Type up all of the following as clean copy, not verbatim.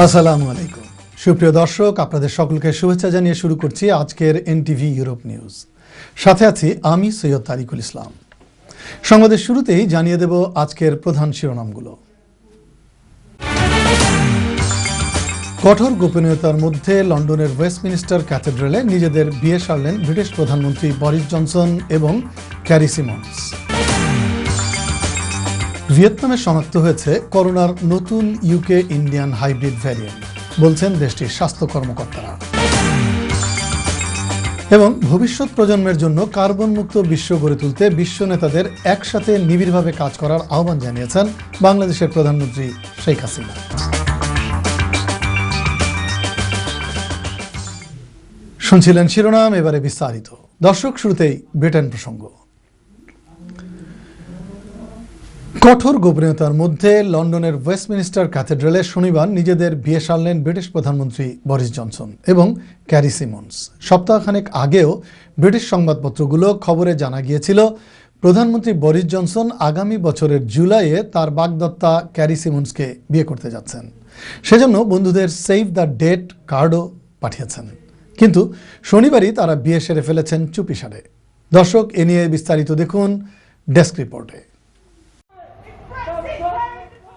আসসালামু আলাইকুম সুপ্রিয় দর্শক, আপনাদের সকলকে শুভেচ্ছা জানিয়ে শুরু করছি আজকের এনটিভি ইউরোপ নিউজ। সাথে আছি আমি সৈয়দ তারিকুল ইসলাম। সংবাদের শুরুতেই জানিয়ে দেব আজকের প্রধান শিরোনামগুলো। কঠোর গোপনীয়তার মধ্যে লন্ডনের ওয়েস্টমিনিস্টার ক্যাথেড্রালে নিজেদের বিয়ে সারলেন ব্রিটিশ প্রধানমন্ত্রী বরিস জনসন এবং ক্যারি সিমন্স। ভিয়েতনামে শনাক্ত হয়েছে করোনার নতুন ইউকে ইন্ডিয়ান হাইব্রিড ভ্যারিয়েন্ট, বলছেন দেশটির স্বাস্থ্য কর্মকর্তারা। এবং ভবিষ্যৎ প্রজন্মের জন্য কার্বন মুক্ত বিশ্ব গড়ে তুলতে বিশ্ব নেতাদের একসাথে নিবিড়ভাবে কাজ করার আহ্বান জানিয়েছেন বাংলাদেশের প্রধানমন্ত্রী শেখ হাসিনা। শুনছিলেন শিরোনাম, এবারে বিস্তারিত। দর্শক, শুরুতেই ব্রিটেন প্রসঙ্গ। কঠোর গোপনীয়তার মধ্যে লন্ডনের ওয়েস্টমিনিস্টার ক্যাথেড্রালে শনিবার নিজেদের বিয়ে সারলেন ব্রিটিশ প্রধানমন্ত্রী বরিস জনসন এবং ক্যারি সিমন্স। সপ্তাহখানেক আগেও ব্রিটিশ সংবাদপত্রগুলো খবরে জানা গিয়েছিল প্রধানমন্ত্রী বরিস জনসন আগামী বছরের জুলাইয়ে তার বাগদত্তা ক্যারি সিমন্সকে বিয়ে করতে যাচ্ছেন। সেজন্য বন্ধুদের সেভ দ্য ডেট কার্ডও পাঠিয়েছেন, কিন্তু শনিবারই তারা বিয়ে সেরে ফেলেছেন চুপিসারে। দর্শক, এ নিয়ে বিস্তারিত দেখুন ডেস্ক রিপোর্টে।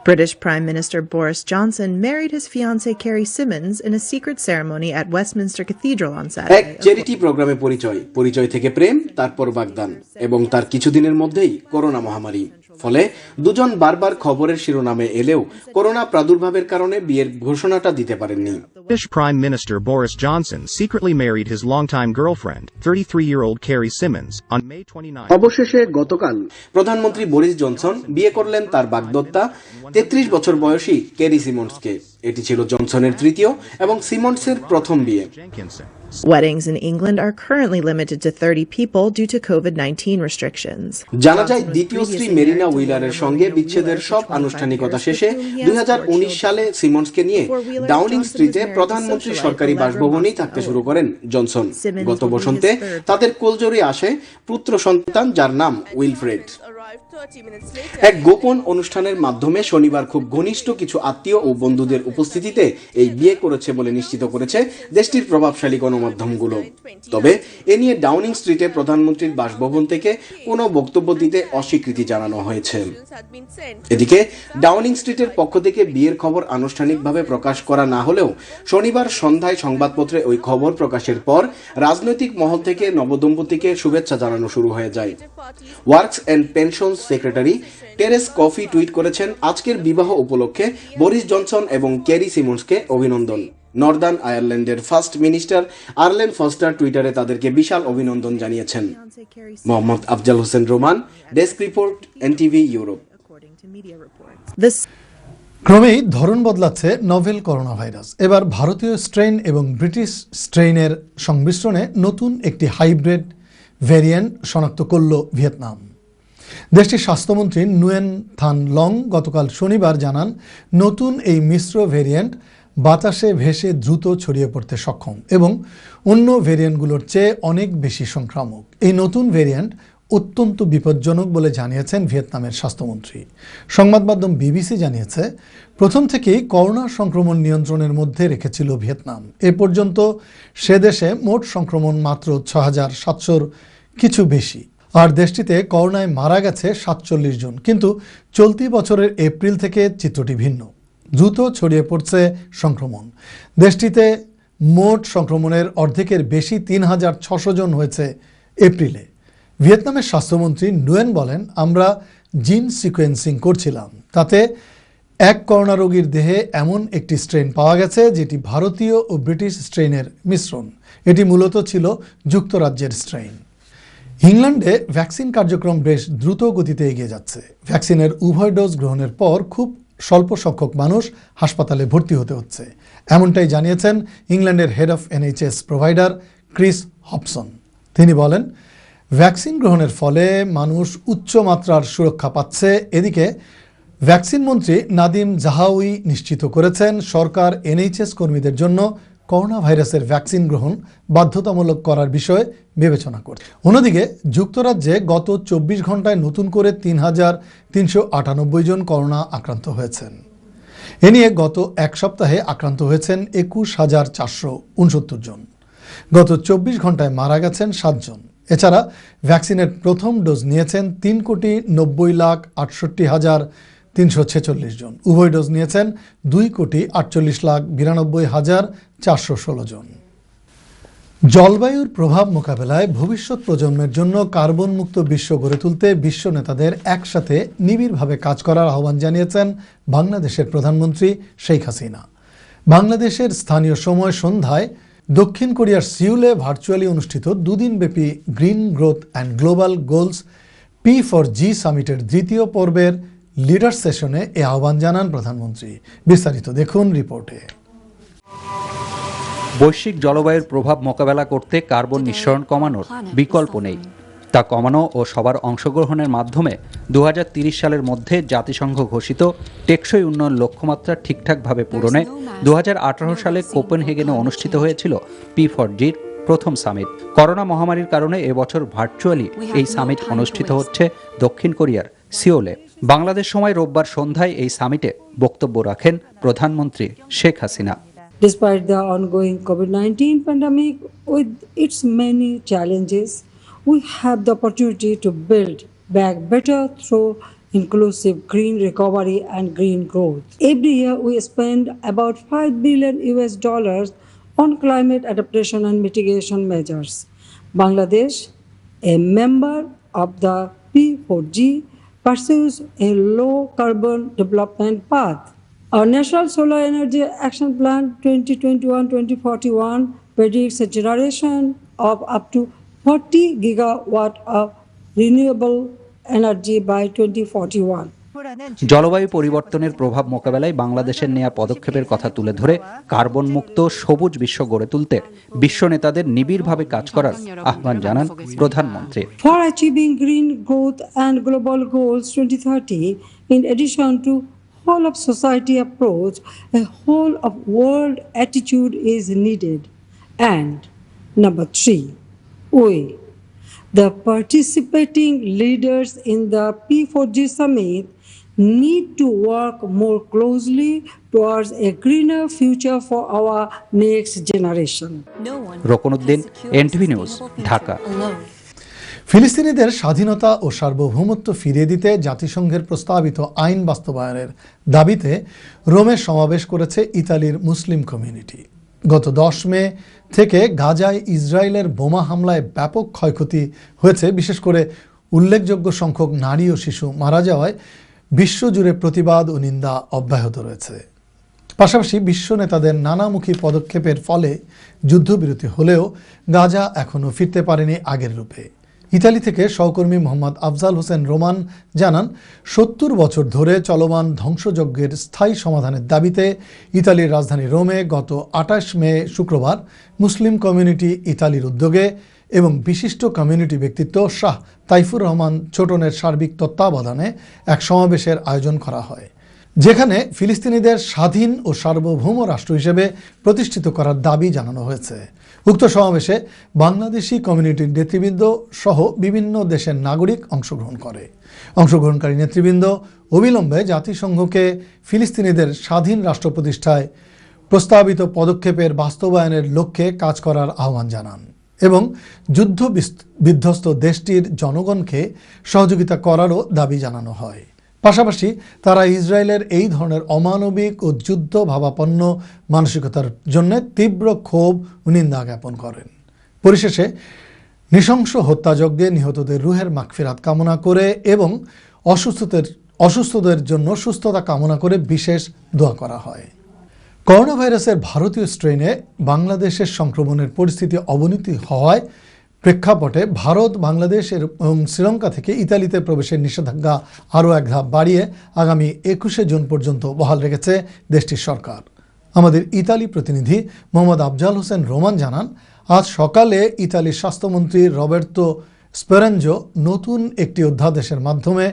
British Prime Minister Boris Johnson married his fiancée Carrie Symonds in a secret ceremony at Westminster Cathedral on Saturday. এক চ্যারিটি প্রোগ্রামে পরিচয় থেকে প্রেম, তারপর বাগদান এবং তার কিছুদিনের মধ্যেই করোনা মহামারী। ফলে দুজন বারবার খবরের শিরোনামে এলেও করোনা প্রাদুর্ভাবের কারণে বিয়ের ঘোষণাটা দিতে পারেননি। British Prime Minister Boris Johnson secretly married his longtime girlfriend, 33-year-old Carrie Symonds, on May 29. অবশেষে গতকাল প্রধানমন্ত্রী বরিস জনসন বিয়ে করলেন তার বাগদত্তা 33 বছর বয়সী ক্যারি সিমন্সকে। এটি ছিল জনসনের তৃতীয় এবং সিমন্সের প্রথম বিয়ে। Weddings in England are currently limited to 30 people due to COVID-19 restrictions. জানা যায় দ্বিতীয় স্ত্রী মেরিনা উইলারের সঙ্গে বিচ্ছেদের সব আনুষ্ঠানিকতা শেষে 2019 সালে সিমন্সকে নিয়ে ডাউনিং স্ট্রিটে প্রধানমন্ত্রীর সরকারি বাসভবনেই থাকতে শুরু করেন জনসন। গত বসন্তে তাদের কোলজোরে আসে পুত্র সন্তান, যার নাম উইলফ্রেড। এক গোপন অনুষ্ঠানের মাধ্যমে শনিবার খুব ঘনিষ্ঠ কিছু আত্মীয় ও বন্ধুদের উপস্থিতিতে এই বিয়ে করেছে বলে নিশ্চিত করেছে দেশটির প্রভাবশালী গণমাধ্যমগুলো। তবে এ নিয়ে ডাউনিং স্ট্রিটে প্রধানমন্ত্রীর বাসভবন থেকে কোনো বক্তব্য দিতে অস্বীকৃতি জানানো হয়েছে। এদিকে ডাউনিং স্ট্রিটের পক্ষ থেকে বিয়ের খবর আনুষ্ঠানিকভাবে প্রকাশ করা না হলেও শনিবার সন্ধ্যায় সংবাদপত্রে ওই খবর প্রকাশের পর রাজনৈতিক মহল থেকে নবদম্পতিকে শুভেচ্ছা জানানো শুরু হয়ে যায়। Works and pension secretary Therese Coffey tweet করেছেন, আজকের বিবাহ উপলক্ষে বরিস জনসন এবং ক্যারি সিমন্সকে অভিনন্দন। নর্দার্ন আয়ারল্যান্ডের ফার্স্ট মিনিস্টার আর্লেন ফস্টার টুইটারে তাদেরকে বিশাল অভিনন্দন জানিয়েছেন। Mohammad Afzal Hossain Roman, desk report, NTV Europe. ক্রমেই ধরন বদলাচ্ছে নভেল করোনা ভাইরাস। এবার ভারতীয় স্ট্রেইন এবং ব্রিটিশ স্ট্রেইনের সংমিশ্রণে নতুন একটি হাইব্রিড ভ্যারিয়েন্ট শনাক্ত করল ভিয়েতনাম। দেশটির স্বাস্থ্যমন্ত্রী নুয়েন থান লং গতকাল শনিবার জানান, নতুন এই মিশ্র ভ্যারিয়েন্ট বাতাসে ভেসে দ্রুত ছড়িয়ে পড়তে সক্ষম এবং অন্য ভ্যারিয়েন্টগুলোর চেয়ে অনেক বেশি সংক্রামক। এই নতুন ভ্যারিয়েন্ট অত্যন্ত বিপজ্জনক বলে জানিয়েছেন ভিয়েতনামের স্বাস্থ্যমন্ত্রী। সংবাদ মাধ্যম বিবিসি জানিয়েছে, প্রথম থেকেই করোনা সংক্রমণ নিয়ন্ত্রণের মধ্যে রেখেছিল ভিয়েতনাম। এ পর্যন্ত সে দেশে মোট সংক্রমণ মাত্র 6,700 কিছু বেশি, আর দেশটিতে করোনায় মারা গেছে 47 জন। কিন্তু চলতি বছরের এপ্রিল থেকে চিত্রটি ভিন্ন। দ্রুত ছড়িয়ে পড়ছে সংক্রমণ। দেশটিতে মোট সংক্রমণের অর্ধেকের বেশি 3,600 জন হয়েছে এপ্রিলে। ভিয়েতনামের স্বাস্থ্যমন্ত্রী নুয়েন বলেন, আমরা জিন সিকোয়েন্সিং করছিলাম, তাতে এক করোনা রোগীর দেহে এমন একটি স্ট্রেন পাওয়া গেছে যেটি ভারতীয় ও ব্রিটিশ স্ট্রেইনের মিশ্রণ। এটি মূলত ছিল যুক্তরাজ্যের স্ট্রেইন। ইংল্যান্ডে ভ্যাকসিন কার্যক্রম বেশ দ্রুত গতিতে এগিয়ে যাচ্ছে। ভ্যাকসিনের উভয় ডোজ গ্রহণের পর খুব স্বল্প সংখ্যক মানুষ হাসপাতালে ভর্তি হতে হচ্ছে, এমনটাই জানিয়েছেন ইংল্যান্ডের head of NHS provider Chris Hobson. তিনি বলেন, ভ্যাকসিন গ্রহণের ফলে মানুষ উচ্চ মাত্রার সুরক্ষা পাচ্ছে। এদিকে ভ্যাকসিন মন্ত্রী নাদিম জাহাউই নিশ্চিত করেছেন, সরকার এনএইচএস কর্মীদের জন্য করোনা ভাইরাসের ভ্যাকসিন গ্রহণ বাধ্যতামূলক করার বিষয়ে বিবেচনা করছে। অন্যদিকে যুক্তরাজ্যে গত 24 ঘন্টায় নতুন করে 3,398 জন করোনা আক্রান্ত হয়েছেন। এ নিয়ে গত এক সপ্তাহে আক্রান্ত হয়েছেন 21,469 জন। গত 24 ঘন্টায় মারা গেছেন 7 জন। এছাড়া ভ্যাকসিনের প্রথম ডোজ নিয়েছেন 3,60,68,346 জন। উভয় ডোজ নিয়েছেন 2,48,92,416 জন। জলবায়ুর প্রভাব মোকাবেলায় ভবিষ্যৎ প্রজন্মের জন্য কার্বন মুক্ত বিশ্ব গড়ে তুলতে বিশ্ব নেতাদের একসাথে নিবিড়ভাবে কাজ করার আহ্বান জানিয়েছেন বাংলাদেশের প্রধানমন্ত্রী শেখ হাসিনা। বাংলাদেশের স্থানীয় সময় সন্ধ্যায় দক্ষিণ কোরিয়ার সিউলে ভার্চুয়ালি অনুষ্ঠিত দুদিনব্যাপী green growth and global goals P4G সামিটের দ্বিতীয় পর্বের লিডার সেশনে এ আহ্বান জানান প্রধানমন্ত্রী। বিস্তারিত দেখুন রিপোর্টে। বৈশ্বিক জলবায়ুর প্রভাব মোকাবেলা করতে কার্বন নিঃসরণ কমানোর বিকল্প নেই। তা কমানো ও সবার অংশগ্রহণের মাধ্যমে 2030 সালের মধ্যে জাতিসংঘ ঘোষিত টেকসই উন্নয়ন লক্ষ্যমাত্রা ঠিকঠাকভাবে পূরণে 2018 সালে কোপেনহেগেনে অনুষ্ঠিত হয়েছিল P4G'র প্রথম সামিট। করোনা মহামারীর কারণে এবছর ভার্চুয়ালি এই সামিট অনুষ্ঠিত হচ্ছে দক্ষিণ কোরিয়ার সিওলে। বাংলাদেশ সময় রোববার সন্ধ্যায় এই সামিটে বক্তব্য রাখেন প্রধানমন্ত্রী Sheikh Hasina. Despite the ongoing COVID-19 pandemic with its many challenges, we have the opportunity to build back better through inclusive green recovery and green growth. Every year we spend about $5 billion on climate adaptation and mitigation measures. Bangladesh, a member of the P4G, pursues a low carbon development path. Our National Solar Energy Action Plan 2021-2041 predicts a generation of up to 40 gigawatt of renewable energy by 2041. জলবায়ু পরিবর্তনের প্রভাব মোকাবেলায় বাংলাদেশের নেয়া পদক্ষেপের কথা তুলে ধরে কার্বন মুক্ত সবুজ বিশ্ব গড়ে তুলতে বিশ্ব নেতাদের নিবিড়ভাবে কাজ করার আহ্বান জানান প্রধানমন্ত্রী। For achieving green growth and global goals 2030, in addition to whole of society approach, a whole of world attitude is needed. And number 3, we, the participating leaders in the P4G summit, need to work more closely towards a greener future for our next generation. Rokonuddin, NTV news, Dhaka. ফিলিস্তিনিদের স্বাধীনতা ও সার্বভৌমত্ব ফিরিয়ে দিতে জাতিসংঘের প্রস্তাবিত আইন বাস্তবায়নের দাবিতে রোমে সমাবেশ করেছে ইতালির মুসলিম কমিউনিটি। গত 10 মে থেকে গাজায় ইসরায়েলের বোমা হামলায় ব্যাপক ক্ষয়ক্ষতি হয়েছে। বিশেষ করে উল্লেখযোগ্য সংখ্যক নারী ও শিশু মারা যাওয়ায় বিশ্বজুড়ে প্রতিবাদ ও নিন্দা অব্যাহত রয়েছে। পাশাপাশি বিশ্ব নেতাদের নানামুখী পদক্ষেপের ফলে যুদ্ধবিরতি হলেও গাজা এখনও ফিরতে পারেনি আগের রূপে। ইতালি থেকে সহকর্মী মোহাম্মদ আফজাল হোসেন রোমান জানান, 70 বছর ধরে চলমান ধ্বংসযজ্ঞের স্থায়ী সমাধানের দাবিতে ইতালির রাজধানী রোমে গত 28 মে শুক্রবার মুসলিম কমিউনিটি ইতালির উদ্যোগে এবং বিশিষ্ট কমিউনিটি ব্যক্তিত্ব শাহ তাইফুর রহমান ছোটনের সার্বিক তত্ত্বাবধানে এক সমাবেশের আয়োজন করা হয়, যেখানে ফিলিস্তিনিদের স্বাধীন ও সার্বভৌম রাষ্ট্র হিসেবে প্রতিষ্ঠিত করার দাবি জানানো হয়েছে। উক্ত সমাবেশে বাংলাদেশি কমিউনিটির নেতৃবৃন্দ সহ বিভিন্ন দেশের নাগরিক অংশগ্রহণকারী নেতৃবৃন্দ অবিলম্বে জাতিসংঘকে ফিলিস্তিনিদের স্বাধীন রাষ্ট্র প্রতিষ্ঠায় প্রস্তাবিত পদক্ষেপের বাস্তবায়নের লক্ষ্যে কাজ করার আহ্বান জানান এবং যুদ্ধ বিধ্বস্ত দেশটির জনগণকে সহযোগিতা করারও দাবি জানানো হয়। পাশাপাশি তারা ইসরায়েলের এই ধরনের অমানবিক ও যুদ্ধ ভাবাপন্ন মানসিকতার জন্য তীব্র ক্ষোভ ও নিন্দা জ্ঞাপন করেন। পরিশেষে নৃশংস হত্যাযজ্ঞে নিহতদের রুহের মাগফিরাত কামনা করে এবং অসুস্থদের জন্য সুস্থতা কামনা করে বিশেষ দোয়া করা হয়। করোনা ভাইরাসের ভারতীয় স্ট্রেনে বাংলাদেশের সংক্রমণের পরিস্থিতি অবনতি হওয়ায় প্রেক্ষাপটে ভারত, বাংলাদেশ এবং শ্রীলঙ্কা থেকে ইতালিতে প্রবেশের নিষেধাজ্ঞা আরও এক ধাপ বাড়িয়ে আগামী 21শে জুন পর্যন্ত বহাল রেখেছে দেশটির সরকার। আমাদের ইতালি প্রতিনিধি মোহাম্মদ আফজাল হোসেন রোমান জানান, আজ সকালে ইতালির স্বাস্থ্যমন্ত্রী রবের্তো স্পেরানজো নতুন একটি অধ্যাদেশের মাধ্যমে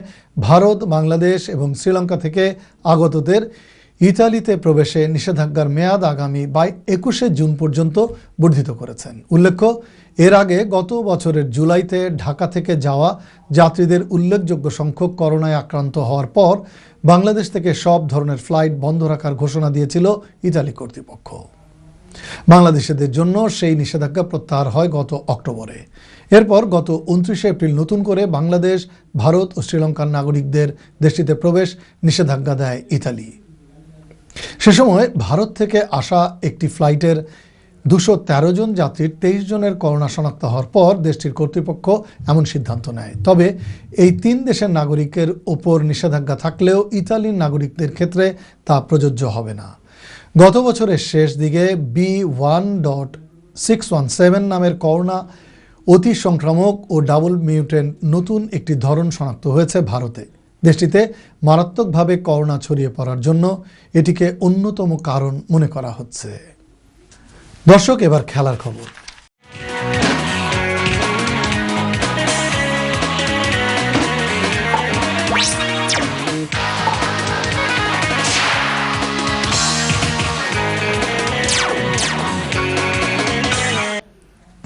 ভারত, বাংলাদেশ এবং শ্রীলঙ্কা থেকে আগতদের ইতালিতে প্রবেশে নিষেধাজ্ঞার মেয়াদ আগামী 21শে জুন পর্যন্ত বর্ধিত করেছেন। উল্লেখ্য, এর আগে গত বছরের জুলাইতে ঢাকা থেকে যাওয়া যাত্রীদের উল্লেখযোগ্য সংখ্যক করোনায় আক্রান্ত হওয়ার পর বাংলাদেশ থেকে সব ধরনের ফ্লাইট বন্ধ রাখার ঘোষণা দিয়েছিল ইতালি কর্তৃপক্ষ। বাংলাদেশিদের জন্য সেই নিষেধাজ্ঞা প্রত্যাহার হয় গত অক্টোবরে। এরপর গত 29 এপ্রিল নতুন করে বাংলাদেশ, ভারত ও শ্রীলঙ্কার নাগরিকদের দেশটিতে প্রবেশ নিষেধাজ্ঞা দেয় ইতালি। সে সময় ভারত থেকে আসা একটি ফ্লাইটের 213 জন যাত্রীর 23 জনের করোনা শনাক্ত হওয়ার পর দেশটির কর্তৃপক্ষ এমন সিদ্ধান্ত নেয়। তবে এই 3 দেশের নাগরিকের ওপর নিষেধাজ্ঞা থাকলেও ইতালির নাগরিকদের ক্ষেত্রে তা প্রযোজ্য হবে না। গত বছরের শেষ দিকে B1.617 নামের করোনা অতি সংক্রামক ও ডাবল মিউটেন্ট নতুন একটি ধরন শনাক্ত হয়েছে ভারতে। দেশটিতে মারাত্মকভাবে করোনা ছড়িয়ে পড়ার জন্য এটিকে অন্যতম কারণ মনে করা হচ্ছে। দর্শক, এবার খেলার খবর।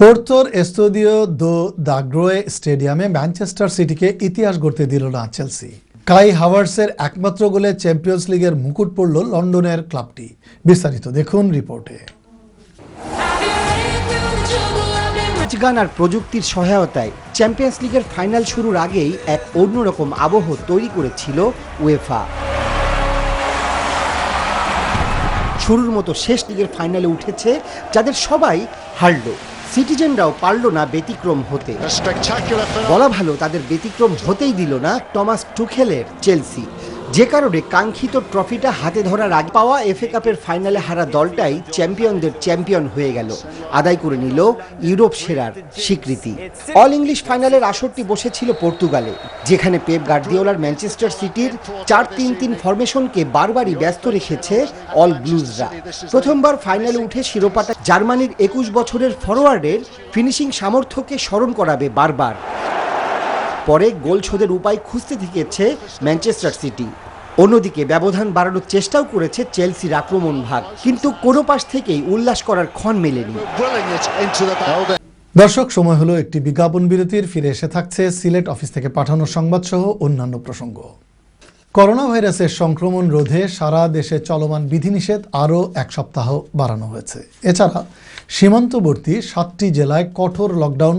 পোর্তোর এস্তাদিও দো দাগ্রোয়ে স্টেডিয়ামে ম্যানচেস্টার সিটিকে ইতিহাস গড়তে দিল না চেলসি। কাই হাভার্টসের একমাত্র গোলে চ্যাম্পিয়ন্স লিগের মুকুট পড়ল লন্ডনের ক্লাবটি। বিস্তারিত দেখুন রিপোর্টে। গান আর প্রযুক্তির সহায়তায় চ্যাম্পিয়ন্স লিগের ফাইনাল শুরুর আগেই এক অন্যরকম আবহ তৈরি করেছিল উয়েফা। শুরুর মতো শেষ লিগের ফাইনালে উঠেছে যাদের সবাই হারল, সিটিজেনরাও পারল না ব্যতিক্রম হতে। বলা ভালো, তাদের ব্যতিক্রম হতেই দিল না টমাস টুখেলের চেলসি, যে কারণে কাঙ্ক্ষিত ট্রফিটা হাতে ধরার আগে পাওয়া এফএ কাপের ফাইনালে হারা দলটাই চ্যাম্পিয়নদের চ্যাম্পিয়ন হয়ে গেল, আদায় করে নিল ইউরোপ সেরার স্বীকৃতি। অল ইংলিশ ফাইনালের আসরটি বসেছিল পর্তুগালে, যেখানে পেপ গার্দিওলার ম্যানচেস্টার সিটির 4-3-3 ফরমেশনকে বারবারই ব্যস্ত রেখেছে অল ব্লুজরা। প্রথমবার ফাইনালে উঠে শিরোপাটা জার্মানির 21 বছরের ফরোয়ার্ডের ফিনিশিং সামর্থ্যকে স্মরণ করাবে বারবার। পরে গোল শোধের উপায় খুঁজতে থেকেছে ম্যানচেস্টার সিটি। অন্যদিকে ব্যবধান বাড়ানোর চেষ্টাও করেছে চেলসির আক্রমণ ভাগ, কিন্তু কোনো পাশ থেকেই উল্লাস করার ক্ষণ মেলেনি। দর্শক, সময় হলো একটি বিজ্ঞাপন বিরতির। ফিরে এসে থাকছে সিলেট অফিস থেকে পাঠানো সংবাদ সহ অন্যান্য প্রসঙ্গ। করোনা ভাইরাসের সংক্রমণ রোধে সারা দেশে চলমান বিধিনিষেধ আরও 1 সপ্তাহ বাড়ানো হয়েছে। এছাড়া সীমান্তবর্তী 7টি জেলায় কঠোর লকডাউন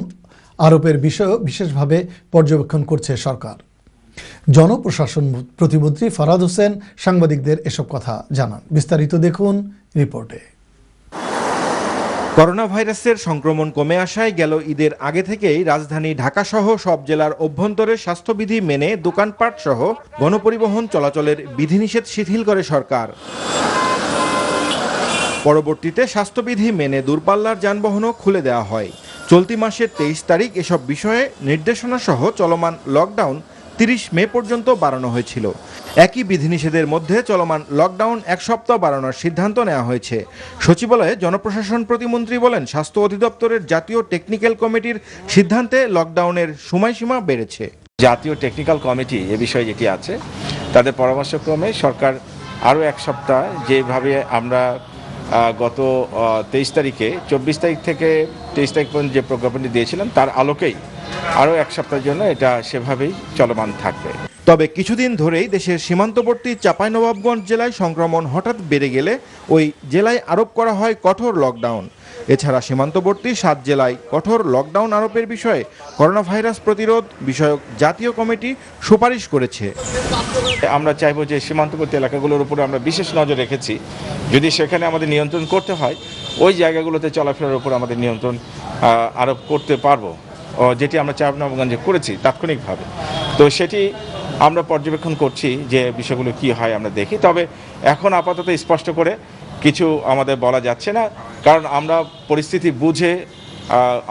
আরোপের বিষয়ে বিশেষভাবে পর্যবেক্ষণ করছে সরকার। জনপ্রশাসন প্রতিমন্ত্রী ফরহাদ হোসেন সাংবাদিকদের এসব কথা জানান। বিস্তারিত দেখুন রিপোর্টে। করোনা ভাইরাসের সংক্রমণ কমে আসায় গেল ঈদের আগে থেকেই রাজধানী ঢাকাসহ সব জেলার অভ্যন্তরে স্বাস্থ্যবিধি মেনে দোকানপাট সহ গণপরিবহন চলাচলের বিধিনিষেধ শিথিল করে সরকার। পরবর্তীতে স্বাস্থ্যবিধি মেনে দূরপাল্লার যানবাহনও খুলে দেওয়া হয়। চলতি মাসের 23 তারিখ এসব বিষয়ে নির্দেশনা সহ চলমান লকডাউন 30 মে পর্যন্ত বাড়ানো হয়েছিল। একই বিধিনিষেধের মধ্যে চলমান লকডাউন 1 সপ্তাহ বাড়ানোর সিদ্ধান্ত নেওয়া হয়েছে। সচিবালয়ে জনপ্রশাসন প্রতিমন্ত্রী বলেন, স্বাস্থ্য অধিদপ্তরের জাতীয় টেকনিক্যাল কমিটির সিদ্ধান্তে লকডাউনের সময়সীমা বেড়েছে। জাতীয় টেকনিক্যাল কমিটি এ বিষয়ে যেটি আছে তাদের পরামর্শক্রমে সরকার আরও 1 সপ্তাহ, যেভাবে আমরা গত 23 তারিখে 24 তারিখ থেকে 23 তারিখ পর্যন্ত যে প্রজ্ঞাপনটি দিয়েছিলাম তার আলোকেই আরও 1 সপ্তাহের জন্য এটা সেভাবেই চলমান থাকবে। তবে কিছুদিন ধরেই দেশের সীমান্তবর্তী চাঁপাইনবাবগঞ্জ জেলায় সংক্রমণ হঠাৎ বেড়ে গেলে ওই জেলায় আরোপ করা হয় কঠোর লকডাউন। এছাড়া সীমান্তবর্তী 7 জেলায় কঠোর লকডাউন আরোপের বিষয়ে করোনা ভাইরাস প্রতিরোধ বিষয়ক জাতীয় কমিটি সুপারিশ করেছে। আমরা চাইব যে সীমান্তবর্তী এলাকাগুলোর উপরে আমরা বিশেষ নজর রেখেছি, যদি সেখানে আমাদের নিয়ন্ত্রণ করতে হয় ওই জায়গাগুলোতে চলাফেরার উপর আমাদের নিয়ন্ত্রণ আরোপ করতে পারবো, যেটি আমরা চাঁপাইনবাবগঞ্জে করেছি তাৎক্ষণিকভাবে। তো সেটি আমরা পর্যবেক্ষণ করছি যে বিষয়গুলো কি হয় আমরা দেখি। তবে এখন আপাতত স্পষ্ট করে কিছু আমাদের বলা যাচ্ছে না, কারণ আমরা পরিস্থিতি বুঝে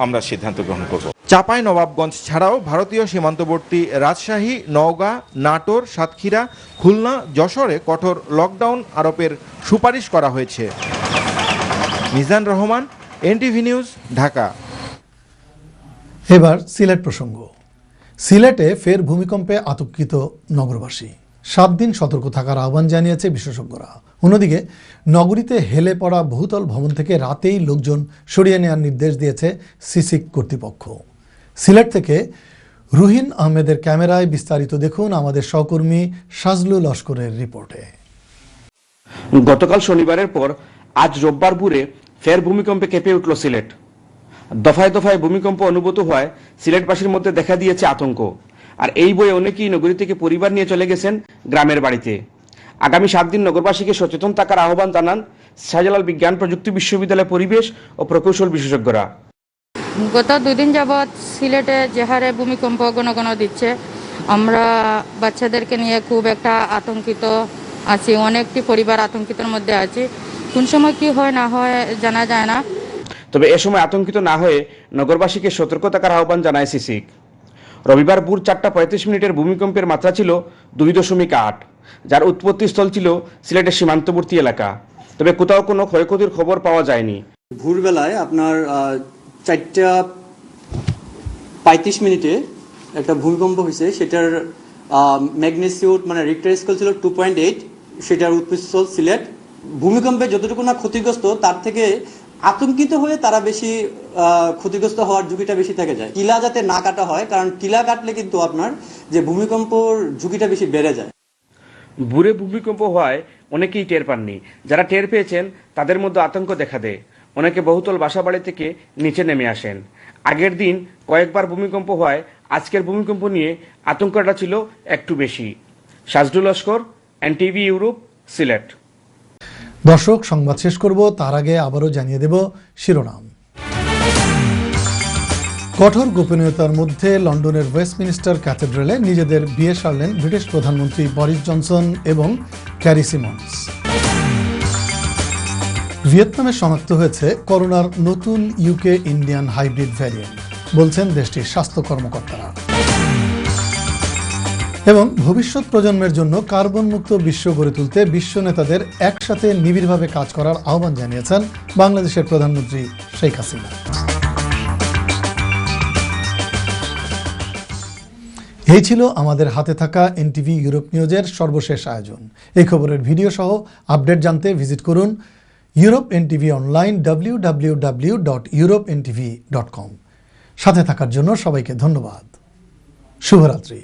আমরা সিদ্ধান্ত গ্রহণ করব। চাঁপাইনবাবগঞ্জ ছাড়াও ভারতীয় সীমান্তবর্তী রাজশাহী, নওগাঁ, নাটোর, সাতক্ষীরা, খুলনা, যশোরে কঠোর লকডাউন আরোপের সুপারিশ করা হয়েছে। Mizan Rahman, NTV news, Dhaka. এবার সিলেট প্রসঙ্গ। সিলেটে ফের ভূমিকম্পে আতঙ্কিত নগরবাসী। 7 দিন সতর্ক থাকার আহ্বান জানিয়েছে বিশেষজ্ঞরা। অন্যদিকে নগরীতে হেলে পড়া বহুতল ভবন থেকে রাতেই লোকজন সরিয়ে নেওয়ার নির্দেশ দিয়েছে সিসিক কর্তৃপক্ষ। সিলেট থেকে রুহিন আহমেদের ক্যামেরায় বিস্তারিত দেখুন আমাদের সহকর্মী সাজলু লস্করের রিপোর্টে। গতকাল শনিবারের পর আজ রোববার ভোরে ফের ভূমিকম্পে কেঁপে উঠল সিলেট। দফায় দফায় ভূমিকম্প অনুভূত হয় সিলেটবাসীর মধ্যে দেখা দিয়েছে আতঙ্ক। আর এই বয়ে অনেকেই নগরী থেকে পরিবার নিয়ে চলে গেছেন গ্রামের বাড়িতে। আগামী 7 দিন নগরবাসীকে সচেতন থাকার আহ্বান জানান শাহজালাল বিজ্ঞান প্রযুক্তি বিশ্ববিদ্যালয়ের পরিবেশ ও প্রকৌশল বিশেষজ্ঞরা। গত 2 দিন যাবৎ সিলেটে যে হারে ভূমিকম্প ঘন ঘন দিচ্ছে, আমরা বাচ্চাদেরকে নিয়ে খুব একটা আতঙ্কিত আছি। অনেকটি পরিবার আতঙ্কিতের মধ্যে আছে। কোন সময় কি হয় না হয় জানা যায় না। তবে এ সময় আতঙ্কিত না হয়ে নগরবাসীকে সতর্ক থাকার আহ্বান জানায় সিসিক। রবিবার ভোর 4:35 ভূমিকম্পের মাত্রা ছিল 2.8, যার উৎপত্তিস্থল ছিল সিলেটের সীমান্তবর্তী এলাকা। তবে কোথাও কোনো ক্ষয়ক্ষতির খবর পাওয়া যায়নি। ভোরবেলায় আপনার 4:35 একটা ভূমিকম্প হয়েছে, সেটার ম্যাগনিটিউড মানে রিক্টার স্কেল ছিল 2.8, সেটার উৎপত্তিস্থল সিলেট। ভূমিকম্পে যতটুকু না ক্ষতিগ্রস্ত, তার থেকে আতঙ্কিত হয়ে তারা বেশি ক্ষতিগ্রস্ত হওয়ার ঝুঁকিটা বেশি থেকে যায়। টিলা যাতে না কাটা হয়, কারণ টিলা কাটলে কিন্তু আপনার যে ভূমিকম্পর ঝুঁকিটা বেশি বেড়ে যায়। ভোরে ভূমিকম্প হওয়ায় অনেকেই টের পাননি। যারা টের পেয়েছেন তাদের মধ্যে আতঙ্ক দেখা দেয়। অনেকে বহুতল বাসাবাড়ি থেকে নিচে নেমে আসেন। আগের দিন কয়েকবার ভূমিকম্প হওয়ায় আজকের ভূমিকম্প নিয়ে আতঙ্কটা ছিল একটু বেশি। সাজদুল লস্কর, এনটিভি ইউরোপ, সিলেট। দর্শক, সংবাদ শেষ করব তার আগে আবারও জানিয়ে দেব শিরোনাম। কঠোর গোপনীয়তার মধ্যে লন্ডনের ওয়েস্টমিনিস্টার ক্যাথেড্রালে নিজেদের বিয়ে সারলেন ব্রিটিশ প্রধানমন্ত্রী বরিস জনসন এবং ক্যারি সিমন্স। ভিয়েতনামে শনাক্ত হয়েছে করোনার নতুন ইউকে ইন্ডিয়ান হাইব্রিড ভ্যারিয়েন্ট, বলছেন দেশটির স্বাস্থ্য কর্মকর্তারা। এবং ভবিষ্যৎ প্রজন্মের জন্য কার্বন মুক্ত বিশ্ব গড়ে তুলতে বিশ্ব নেতাদের একসাথে নিবিড়ভাবে কাজ করার আহ্বান জানিয়েছেন বাংলাদেশের প্রধানমন্ত্রী শেখ হাসিনা। এই ছিল আমাদের হাতে থাকা এনটিভি ইউরোপ নিউজের সর্বশেষ আয়োজন। এই খবরের ভিডিও সহ আপডেট জানতে ভিজিট করুন ইউরোপ এনটিভি অনলাইন www.europentv.com। সাথে থাকার জন্য সবাইকে ধন্যবাদ। শুভরাত্রি।